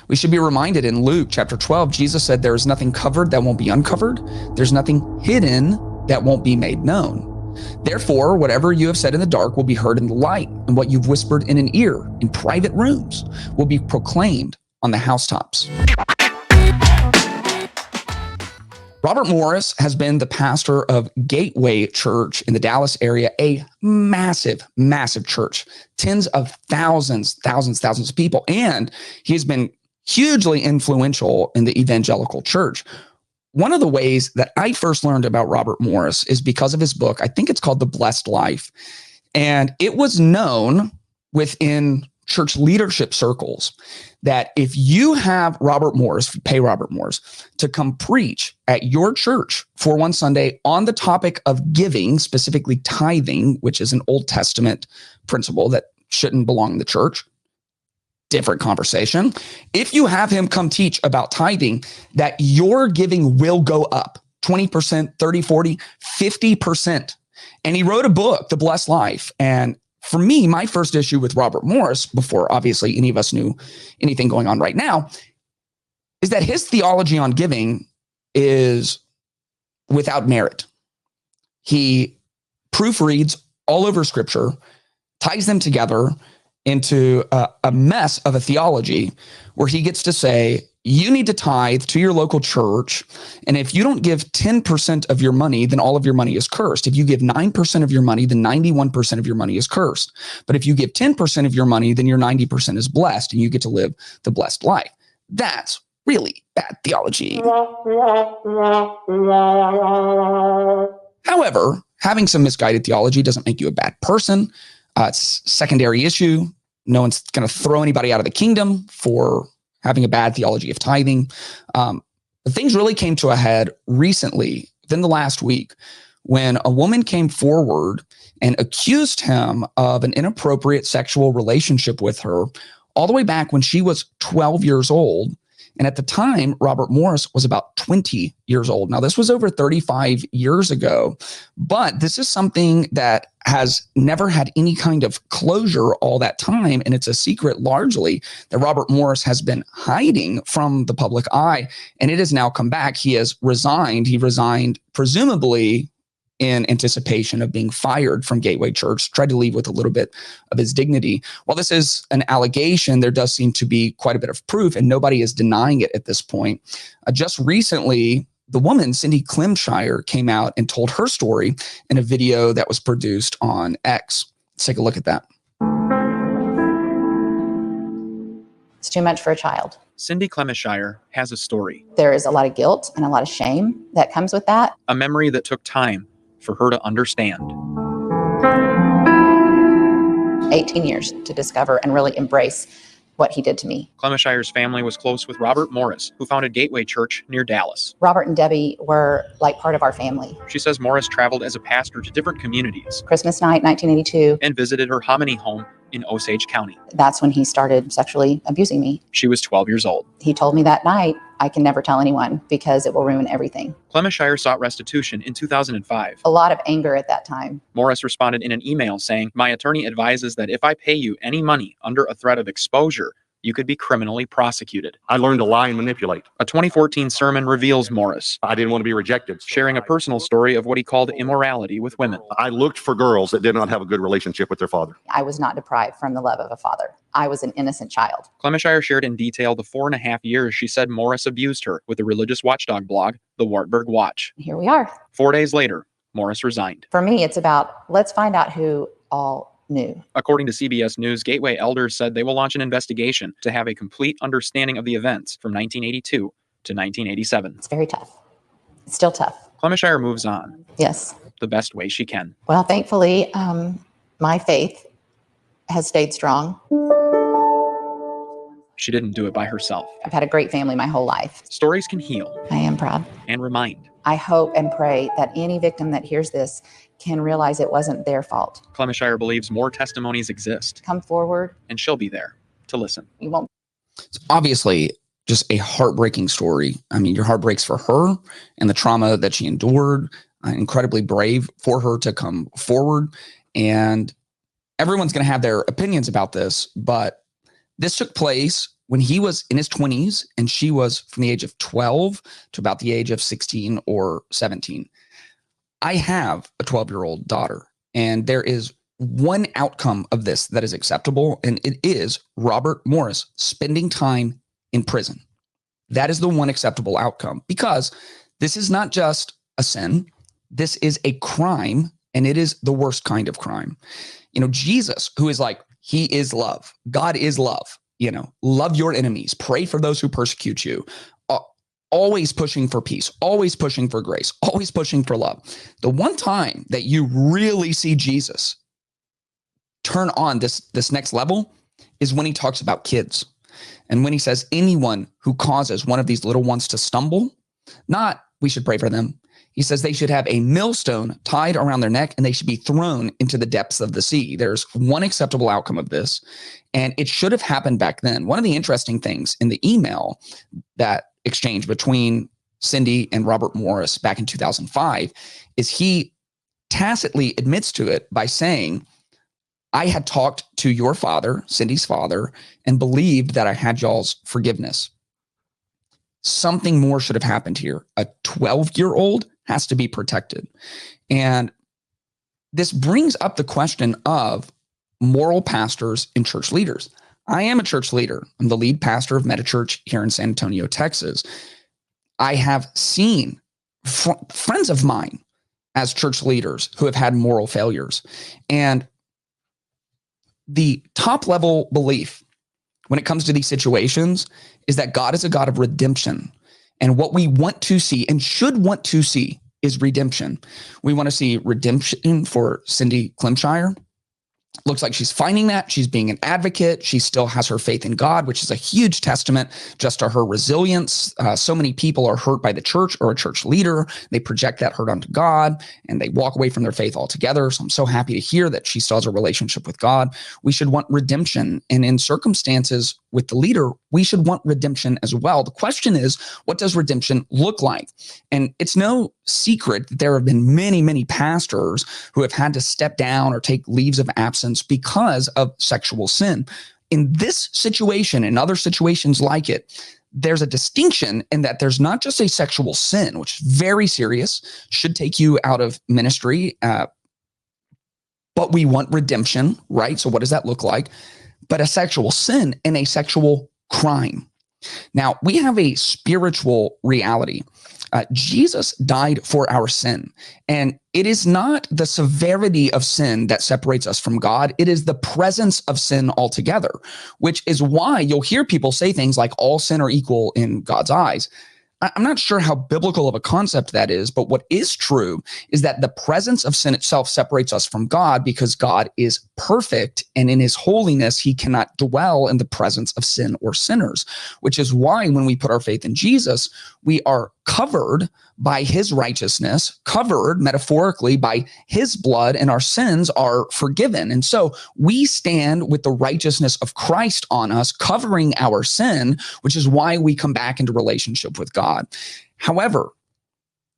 We should be reminded in Luke chapter 12, Jesus said, there is nothing covered that won't be uncovered. There's nothing hidden that won't be made known. Therefore, whatever you have said in the dark will be heard in the light, and what you've whispered in an ear in private rooms will be proclaimed on the housetops. Robert Morris has been the pastor of Gateway Church in the Dallas area, a massive, massive church, tens of thousands of people. And he's been hugely influential in the evangelical church. One of the ways that I first learned about Robert Morris is because of his book. I think it's called The Blessed Life. And it was known within church leadership circles that if you have Robert Morris, pay Robert Morris to come preach at your church for one Sunday on the topic of giving, specifically tithing, which is an Old Testament principle that shouldn't belong in the church. Different conversation. If you have him come teach about tithing, that your giving will go up 20%, 30, 40, 50%. And he wrote a book, The Blessed Life. And for me, my first issue with Robert Morris, before obviously any of us knew anything going on right now, is that his theology on giving is without merit. He proofreads all over Scripture, ties them together into a mess of a theology where he gets to say, you need to tithe to your local church. And if you don't give 10% of your money, then all of your money is cursed. If you give 9% of your money, then 91% of your money is cursed. But if you give 10% of your money, then your 90% is blessed and you get to live the blessed life. That's really bad theology. However, having some misguided theology doesn't make you a bad person. It's a secondary issue. No one's going to throw anybody out of the kingdom for having a bad theology of tithing. Things really came to a head recently, within the last week, when a woman came forward and accused him of an inappropriate sexual relationship with her all the way back when she was 12 years old. And at the time, Robert Morris was about 20 years old. Now, this was over 35 years ago, but this is something that has never had any kind of closure all that time. And it's a secret largely that Robert Morris has been hiding from the public eye. And it has now come back. He has resigned. He resigned presumably in anticipation of being fired from Gateway Church, tried to leave with a little bit of his dignity. While this is an allegation, there does seem to be quite a bit of proof, and nobody is denying it at this point. Just recently, the woman, Cindy Clemshire, came out and told her story in a video that was produced on X. Let's take a look at that. It's too much for a child. Cindy Clemshire has a story. There is a lot of guilt and a lot of shame that comes with that. A memory that took time for her to understand. 18 years to discover and really embrace what he did to me. Clemishire's family was close with Robert Morris, who founded Gateway Church near Dallas. Robert and Debbie were like part of our family. She says Morris traveled as a pastor to different communities. Christmas night, 1982. And visited her Hominy home in Osage County. That's when he started sexually abusing me. She was 12 years old. He told me that night, I can never tell anyone because it will ruin everything. Clemshire sought restitution in 2005. A lot of anger at that time. Morris responded in an email saying, "My attorney advises that if I pay you any money under a threat of exposure, you could be criminally prosecuted." I learned to lie and manipulate. A 2014 sermon reveals Morris I didn't want to be rejected. sharing a personal story of what he called immorality with women. I looked for girls that did not have a good relationship with their father. I was not deprived from the love of a father. I was an innocent child. Clemshire shared in detail the 4.5 years she said Morris abused her with the religious watchdog blog, The Wartburg Watch. Here we are. 4 days later, Morris resigned. For me, it's about, let's find out who all knew. According to CBS News, Gateway elders said they will launch an investigation to have a complete understanding of the events from 1982 to 1987. It's very tough. It's still tough. Clemshire moves on Yes. the best way she can. Well, thankfully, my faith has stayed strong. She didn't do it by herself. I've had a great family my whole life. Stories can heal I am proud. and remind. I hope and pray that any victim that hears this can realize it wasn't their fault. Clemshire believes more testimonies exist, Come forward. and she'll be there to listen. You won't. It's obviously just a heartbreaking story. I mean, your heart breaks for her and the trauma that she endured. Incredibly brave for her to come forward. And everyone's going to have their opinions about this, but this took place when he was in his 20s and she was from the age of 12 to about the age of 16 or 17. I have a 12-year-old daughter, and there is one outcome of this that is acceptable, and it is Robert Morris spending time in prison. That is the one acceptable outcome, because this is not just a sin. This is a crime, and it is the worst kind of crime. Jesus, who is like, he is love. God is love. Love your enemies, pray for those who persecute you. Always pushing for peace, always pushing for grace, always pushing for love. The one time that you really see Jesus turn on this next level is when he talks about kids. And when he says anyone who causes one of these little ones to stumble, not we should pray for them. He says they should have a millstone tied around their neck and they should be thrown into the depths of the sea. There's one acceptable outcome of this, and it should have happened back then. One of the interesting things in the email that exchange between Cindy and Robert Morris back in 2005 is he tacitly admits to it by saying, I had talked to your father, Cindy's father, and believed that I had y'all's forgiveness. Something more should have happened here. A 12-year-old has to be protected. And this brings up the question of moral pastors and church leaders. I am a church leader. I'm the lead pastor of Megachurch here in San Antonio, Texas. I have seen friends of mine as church leaders who have had moral failures. And the top level belief when it comes to these situations is that God is a God of redemption. And what we want to see and should want to see is redemption. We want to see redemption for Cindy Clemshire. Looks like she's finding that. She's being an advocate. She still has her faith in God, which is a huge testament just to her resilience. So many people are hurt by the church or a church leader. They project that hurt onto God and they walk away from their faith altogether. So I'm so happy to hear that she still has a relationship with God. We should want redemption. And in circumstances with the leader, we should want redemption as well. The question is, what does redemption look like? And it's no secret that there have been many, many pastors who have had to step down or take leaves of absence because of sexual sin. In this situation and other situations like it, there's a distinction in that there's not just a sexual sin, which is very serious, should take you out of ministry, but we want redemption, right? So what does that look like? But a sexual sin and a sexual crime. Now, we have a spiritual reality. Jesus died for our sin, and it is not the severity of sin that separates us from God. It is the presence of sin altogether, which is why you'll hear people say things like all sin are equal in God's eyes. I'm not sure how biblical of a concept that is, but what is true is that the presence of sin itself separates us from God because God is perfect, and in his holiness, he cannot dwell in the presence of sin or sinners, which is why when we put our faith in Jesus, we are covered by his righteousness, covered metaphorically by his blood, and our sins are forgiven. And so we stand with the righteousness of Christ on us, covering our sin, which is why we come back into relationship with God. However,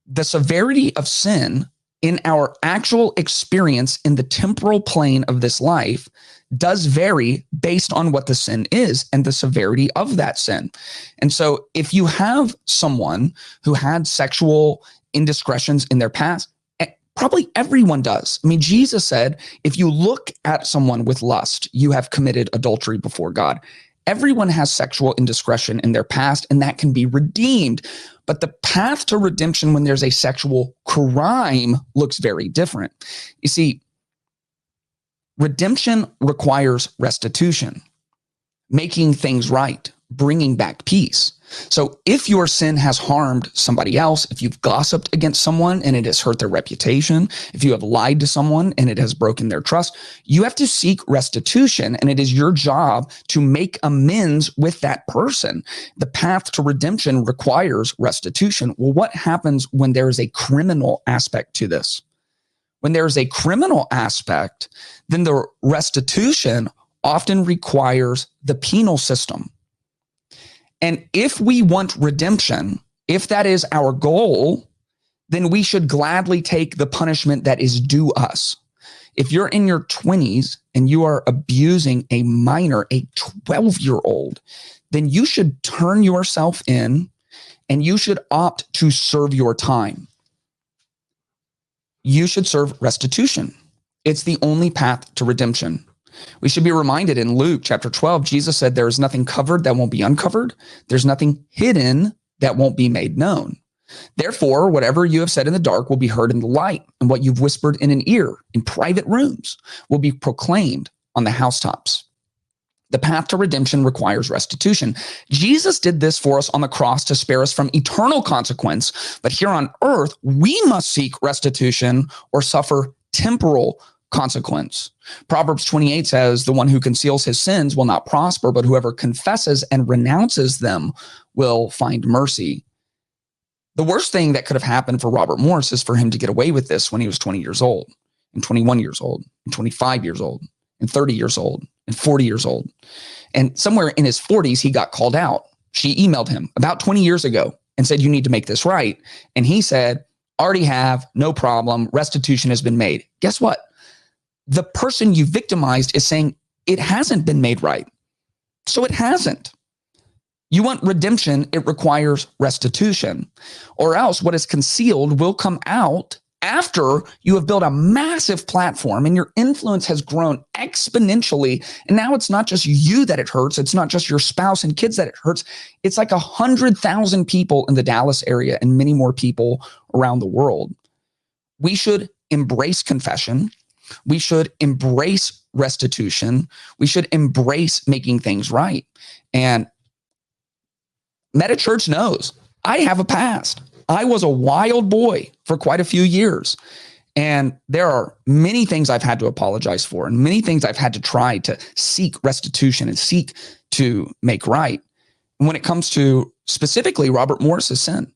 the severity of sin in our actual experience in the temporal plane of this life does vary based on what the sin is and the severity of that sin. And so if you have someone who had sexual indiscretions in their past, probably everyone does. I mean, Jesus said, if you look at someone with lust, you have committed adultery before God. Everyone has sexual indiscretion in their past, and that can be redeemed. But the path to redemption when there's a sexual crime looks very different. You see, redemption requires restitution, making things right, bringing back peace. So if your sin has harmed somebody else, if you've gossiped against someone and it has hurt their reputation, if you have lied to someone and it has broken their trust, you have to seek restitution, and it is your job to make amends with that person. The path to redemption requires restitution. Well, what happens when there is a criminal aspect to this? When there is a criminal aspect, then the restitution often requires the penal system. And if we want redemption, if that is our goal, then we should gladly take the punishment that is due us. If you're in your 20s and you are abusing a minor, a 12-year-old, then you should turn yourself in and you should opt to serve your time. You should serve restitution. It's the only path to redemption. We should be reminded in Luke chapter 12, Jesus said, there is nothing covered that won't be uncovered. There's nothing hidden that won't be made known. Therefore, whatever you have said in the dark will be heard in the light, and what you've whispered in an ear in private rooms will be proclaimed on the housetops. The path to redemption requires restitution. Jesus did this for us on the cross to spare us from eternal consequence. But here on earth, we must seek restitution or suffer temporal consequence. Proverbs 28 says, the one who conceals his sins will not prosper, but whoever confesses and renounces them will find mercy. The worst thing that could have happened for Robert Morris is for him to get away with this when he was 20 years old, and 21 years old, and 25 years old, and 30 years old, and 40 years old. And somewhere in his 40s, he got called out. She emailed him about 20 years ago and said, you need to make this right. And he said, already have, no problem. Restitution has been made. Guess what? The person you victimized is saying it hasn't been made right. So it hasn't. You want redemption, it requires restitution, or else what is concealed will come out after you have built a massive platform and your influence has grown exponentially. And now it's not just you that it hurts. It's not just your spouse and kids that it hurts. It's like 100,000 people in the Dallas area and many more people around the world. We should embrace confession. We should embrace restitution. We should embrace making things right. And Megachurch knows I have a past. I was a wild boy for quite a few years. And there are many things I've had to apologize for and many things I've had to try to seek restitution and seek to make right. And when it comes to specifically Robert Morris's sin,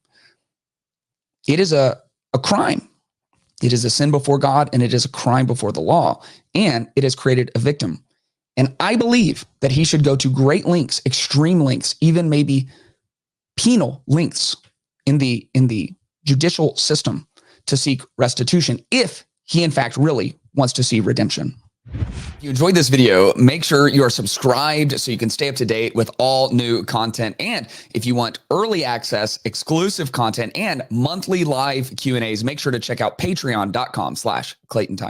it is a crime. It is a sin before God and it is a crime before the law. And it has created a victim. And I believe that he should go to great lengths, extreme lengths, even maybe penal lengths in the judicial system to seek restitution if he in fact really wants to see redemption. If you enjoyed this video, make sure you are subscribed so you can stay up to date with all new content. And if you want early access, exclusive content, and monthly live Q&As, make sure to check out patreon.com/ClaytonTime.